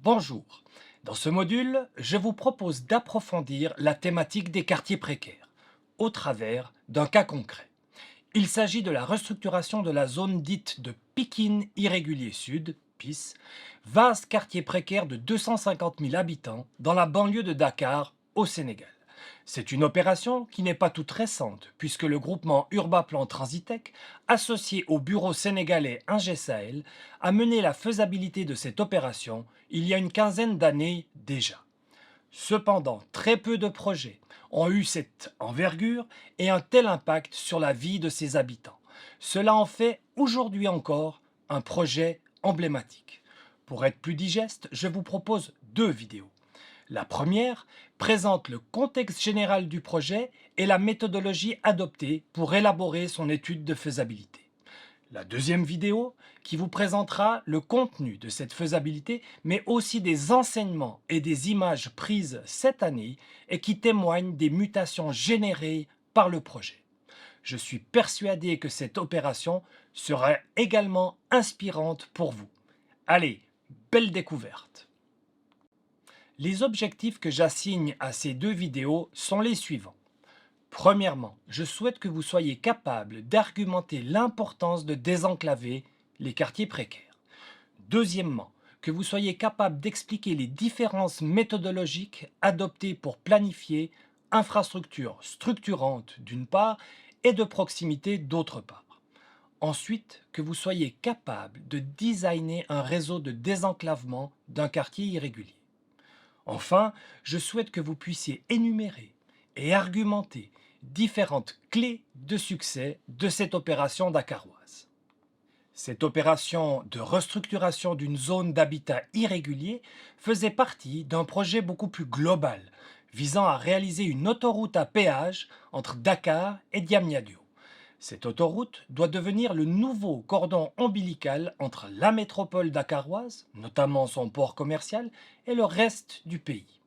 Bonjour. Dans ce module, je vous propose d'approfondir la thématique des quartiers précaires au travers d'un cas concret. Il s'agit de la restructuration de la zone dite de Pikine Irrégulier Sud, PIS, vaste quartier précaire de 250 000 habitants dans la banlieue de Dakar, au Sénégal. C'est une opération qui n'est pas toute récente, puisque le groupement Urbaplan Transitec, associé au bureau sénégalais Ingé Sahel, a mené la faisabilité de cette opération il y a une quinzaine d'années déjà. Cependant, très peu de projets ont eu cette envergure et un tel impact sur la vie de ses habitants. Cela en fait aujourd'hui encore un projet emblématique. Pour être plus digeste, je vous propose deux vidéos. La première présente le contexte général du projet et la méthodologie adoptée pour élaborer son étude de faisabilité. La deuxième vidéo qui vous présentera le contenu de cette faisabilité, mais aussi des enseignements et des images prises cette année et qui témoignent des mutations générées par le projet. Je suis persuadé que cette opération sera également inspirante pour vous. Allez, belle découverte! Les objectifs que j'assigne à ces deux vidéos sont les suivants. Premièrement, je souhaite que vous soyez capable d'argumenter l'importance de désenclaver les quartiers précaires. Deuxièmement, que vous soyez capable d'expliquer les différences méthodologiques adoptées pour planifier infrastructures structurantes d'une part et de proximité d'autre part. Ensuite, que vous soyez capable de designer un réseau de désenclavement d'un quartier irrégulier. Enfin, je souhaite que vous puissiez énumérer et argumenter différentes clés de succès de cette opération dakaroise. Cette opération de restructuration d'une zone d'habitat irrégulier faisait partie d'un projet beaucoup plus global, visant à réaliser une autoroute à péage entre Dakar et Diamniadio. Cette autoroute doit devenir le nouveau cordon ombilical entre la métropole dakaroise, notamment son port commercial, et le reste du pays.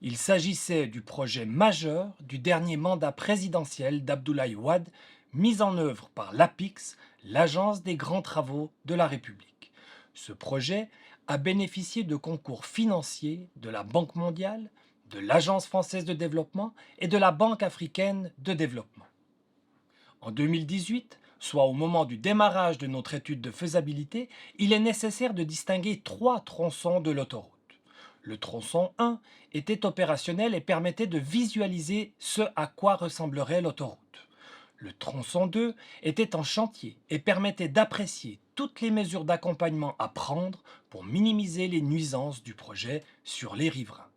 Il s'agissait du projet majeur du dernier mandat présidentiel d'Abdoulaye Wade, mis en œuvre par l'APIX, l'Agence des grands travaux de la République. Ce projet a bénéficié de concours financiers de la Banque mondiale, de l'Agence française de développement et de la Banque africaine de développement. En 2018, soit au moment du démarrage de notre étude de faisabilité, il est nécessaire de distinguer trois tronçons de l'autoroute. Le tronçon 1 était opérationnel et permettait de visualiser ce à quoi ressemblerait l'autoroute. Le tronçon 2 était en chantier et permettait d'apprécier toutes les mesures d'accompagnement à prendre pour minimiser les nuisances du projet sur les riverains.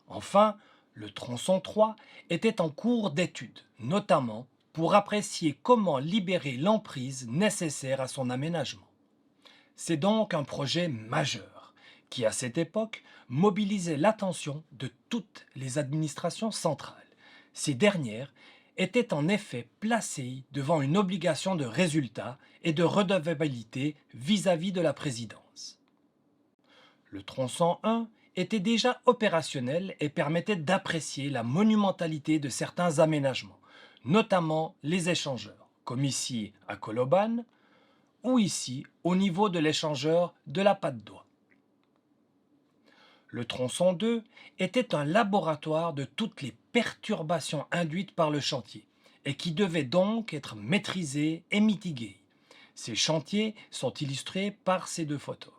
Enfin, le tronçon 3 était en cours d'étude, notamment pour apprécier comment libérer l'emprise nécessaire à son aménagement. C'est donc un projet majeur qui, à cette époque, mobilisait l'attention de toutes les administrations centrales. Ces dernières étaient en effet placées devant une obligation de résultat et de redevabilité vis-à-vis de la présidence. Le tronçon 1 était déjà opérationnel et permettait d'apprécier la monumentalité de certains aménagements, notamment les échangeurs, comme ici à Koloban ou ici au niveau de l'échangeur de la Patte d'Oie. Le tronçon 2 était un laboratoire de toutes les perturbations induites par le chantier et qui devait donc être maîtrisé et mitigué. Ces chantiers sont illustrés par ces deux photos.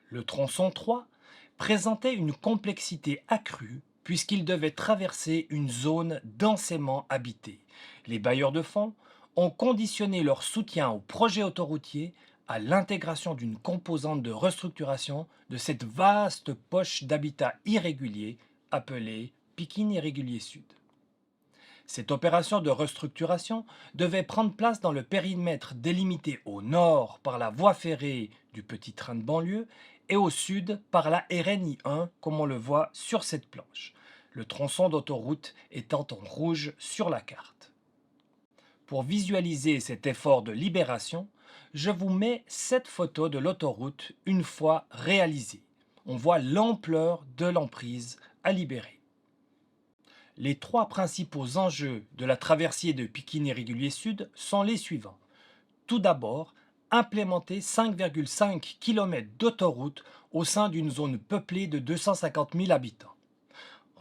Le tronçon 3 présentait une complexité accrue puisqu'il devait traverser une zone densément habitée. Les bailleurs de fonds ont conditionné leur soutien au projet autoroutier à l'intégration d'une composante de restructuration de cette vaste poche d'habitat irrégulier appelée Pikine Irrégulier Sud. Cette opération de restructuration devait prendre place dans le périmètre délimité au nord par la voie ferrée du petit train de banlieue et au sud par la RNI 1, comme on le voit sur cette planche, le tronçon d'autoroute étant en rouge sur la carte. Pour visualiser cet effort de libération, je vous mets cette photo de l'autoroute une fois réalisée. On voit l'ampleur de l'emprise à libérer. Les trois principaux enjeux de la traversée de Pikine Irrégulier Sud sont les suivants. Tout d'abord, implémenter 5,5 km d'autoroute au sein d'une zone peuplée de 250 000 habitants.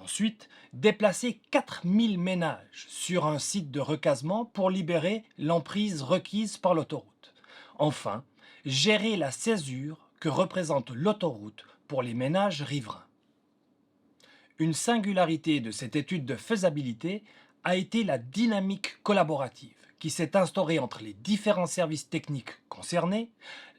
Ensuite, déplacer 4000 ménages sur un site de recasement pour libérer l'emprise requise par l'autoroute. Enfin, gérer la césure que représente l'autoroute pour les ménages riverains. Une singularité de cette étude de faisabilité a été la dynamique collaborative qui s'est instaurée entre les différents services techniques concernés,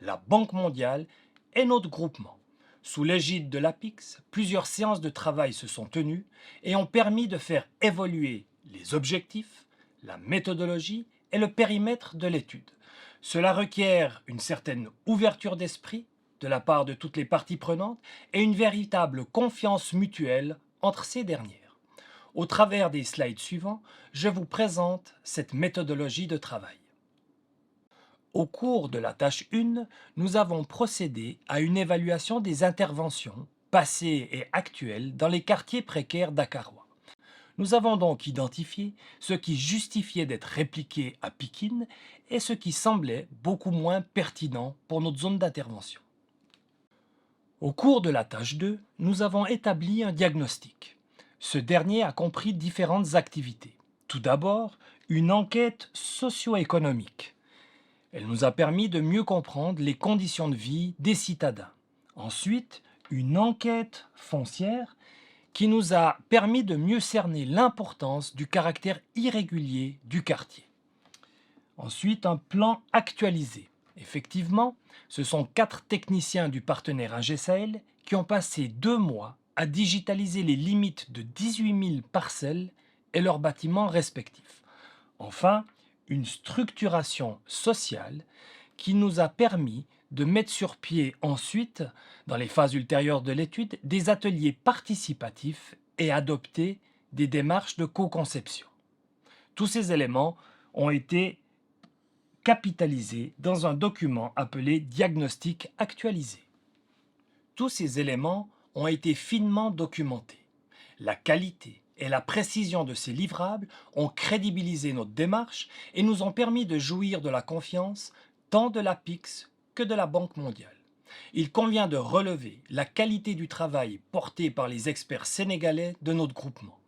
la Banque mondiale et notre groupement. Sous l'égide de l'APIX, plusieurs séances de travail se sont tenues et ont permis de faire évoluer les objectifs, la méthodologie et le périmètre de l'étude. Cela requiert une certaine ouverture d'esprit de la part de toutes les parties prenantes et une véritable confiance mutuelle entre ces dernières. Au travers des slides suivants, je vous présente cette méthodologie de travail. Au cours de la tâche 1, nous avons procédé à une évaluation des interventions passées et actuelles dans les quartiers précaires dakarois. Nous avons donc identifié ce qui justifiait d'être répliqué à Pikine et ce qui semblait beaucoup moins pertinent pour notre zone d'intervention. Au cours de la tâche 2, nous avons établi un diagnostic. Ce dernier a compris différentes activités. Tout d'abord, une enquête socio-économique. Elle nous a permis de mieux comprendre les conditions de vie des citadins. Ensuite, une enquête foncière qui nous a permis de mieux cerner l'importance du caractère irrégulier du quartier. Ensuite, un plan actualisé. Effectivement, ce sont 4 techniciens du partenaire Ingesael qui ont passé 2 mois à digitaliser les limites de 18 000 parcelles et leurs bâtiments respectifs. Enfin, une structuration sociale qui nous a permis de mettre sur pied ensuite, dans les phases ultérieures de l'étude, des ateliers participatifs et adopter des démarches de co-conception. Tous ces éléments ont été capitalisés dans un document appelé Diagnostic actualisé. Tous ces éléments ont été finement documentés. La qualité et la précision de ces livrables ont crédibilisé notre démarche et nous ont permis de jouir de la confiance tant de l'APIX que de la Banque mondiale. Il convient de relever la qualité du travail porté par les experts sénégalais de notre groupement,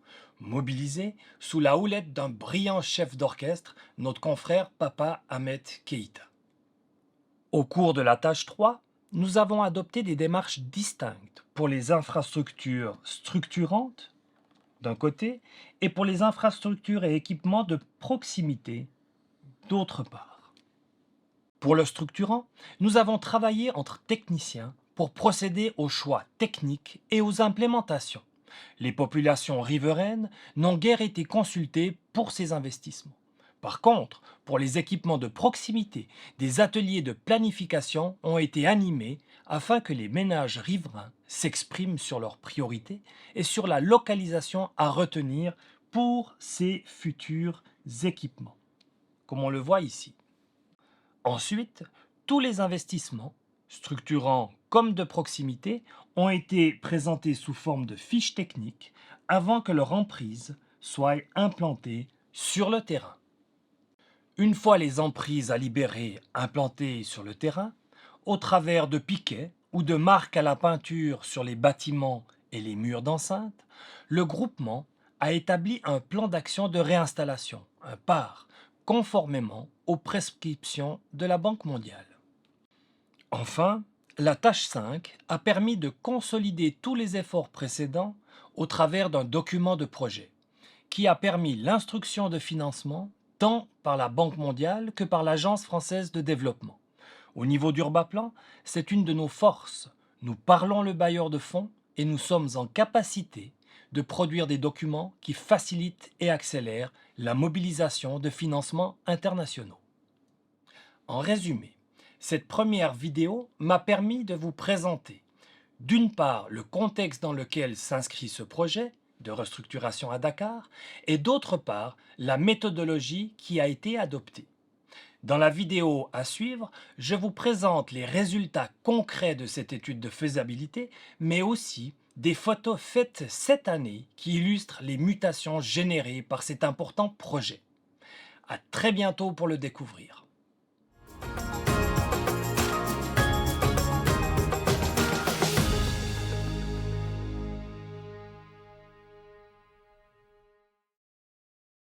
mobilisés sous la houlette d'un brillant chef d'orchestre, notre confrère Papa Ahmed Keïta. Au cours de la tâche 3, nous avons adopté des démarches distinctes pour les infrastructures structurantes, d'un côté, et pour les infrastructures et équipements de proximité, d'autre part. Pour le structurant, nous avons travaillé entre techniciens pour procéder aux choix techniques et aux implémentations. Les populations riveraines n'ont guère été consultées pour ces investissements. Par contre, pour les équipements de proximité, des ateliers de planification ont été animés afin que les ménages riverains s'expriment sur leurs priorités et sur la localisation à retenir pour ces futurs équipements, comme on le voit ici. Ensuite, tous les investissements, structurants comme de proximité, ont été présentés sous forme de fiches techniques avant que leur emprise soit implantée sur le terrain. Une fois les emprises à libérer implantées sur le terrain, au travers de piquets ou de marques à la peinture sur les bâtiments et les murs d'enceinte, le groupement a établi un plan d'action de réinstallation, un PAR, conformément aux prescriptions de la Banque mondiale. Enfin, la tâche 5 a permis de consolider tous les efforts précédents au travers d'un document de projet, qui a permis l'instruction de financement tant par la Banque mondiale que par l'Agence française de développement. Au niveau d'Urbaplan, c'est une de nos forces. Nous parlons le bailleur de fonds et nous sommes en capacité de produire des documents qui facilitent et accélèrent la mobilisation de financements internationaux. En résumé, cette première vidéo m'a permis de vous présenter d'une part le contexte dans lequel s'inscrit ce projet de restructuration à Dakar et d'autre part la méthodologie qui a été adoptée. Dans la vidéo à suivre, je vous présente les résultats concrets de cette étude de faisabilité, mais aussi des photos faites cette année qui illustrent les mutations générées par cet important projet. À très bientôt pour le découvrir.